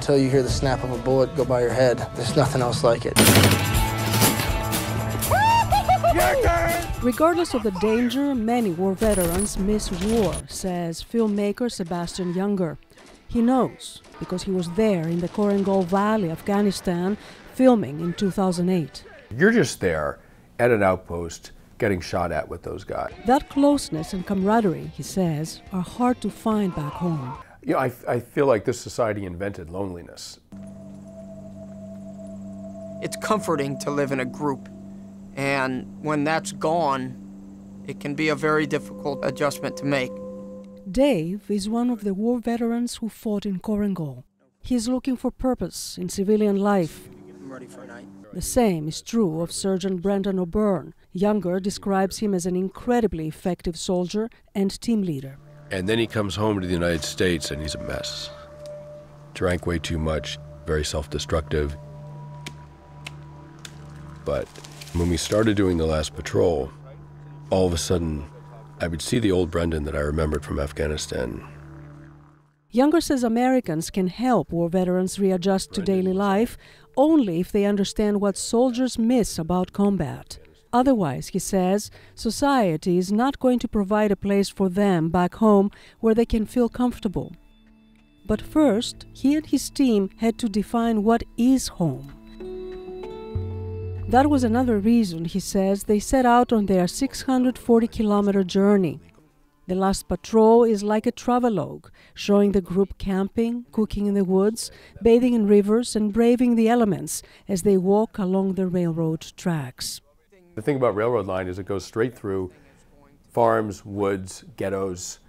until you hear the snap of a bullet go by your head. There's nothing else like it. Regardless of the danger, many war veterans miss war, says filmmaker Sebastian Junger. He knows because he was there in the Korengal Valley, Afghanistan, filming in 2008. You're just there at an outpost getting shot at with those guys. That closeness and camaraderie, he says, are hard to find back home. You know, I feel like this society invented loneliness. It's comforting to live in a group, and when that's gone, it can be a very difficult adjustment to make. Dave is one of the war veterans who fought in Korengal. He is looking for purpose in civilian life. I'm ready for a night. The same is true of Sergeant Brendan O'Byrne. Junger describes him as an incredibly effective soldier and team leader. And then he comes home to the United States and he's a mess. Drank way too much, very self-destructive. But when we started doing the last patrol, all of a sudden, I would see the old Brendan that I remembered from Afghanistan. Junger says Americans can help war veterans readjust to daily life only if they understand what soldiers miss about combat. Otherwise, he says, society is not going to provide a place for them back home where they can feel comfortable. But first, he and his team had to define what is home. That was another reason, he says, they set out on their 640-kilometer journey. The last patrol is like a travelogue, showing the group camping, cooking in the woods, bathing in rivers, and braving the elements as they walk along the railroad tracks. The thing about railroad line is it goes straight through farms, woods, ghettos,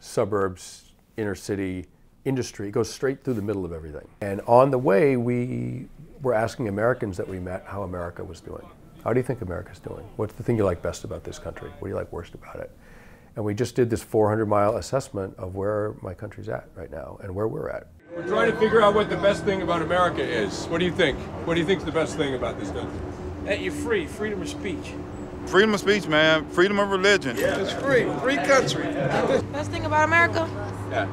suburbs, inner city, industry. It goes straight through the middle of everything. And on the way, we were asking Americans that we met how America was doing. How do you think America's doing? What's the thing you like best about this country? What do you like worst about it? And we just did this 400-mile assessment of where my country's at right now and where we're at. We're trying to figure out what the best thing about America is. What do you think? What do you think is the best thing about this country? That you're free, freedom of speech. Freedom of speech, man. Freedom of religion. Yeah, it's free. Free country. Best thing about America? Yeah.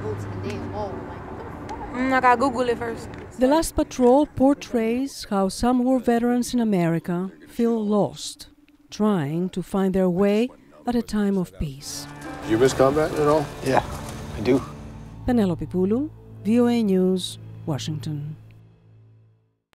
I gotta Google it first. The Last Patrol portrays how some war veterans in America feel lost, trying to find their way at a time of peace. Do you miss combat at all? Yeah, I do. Penelope Poulou, VOA News, Washington.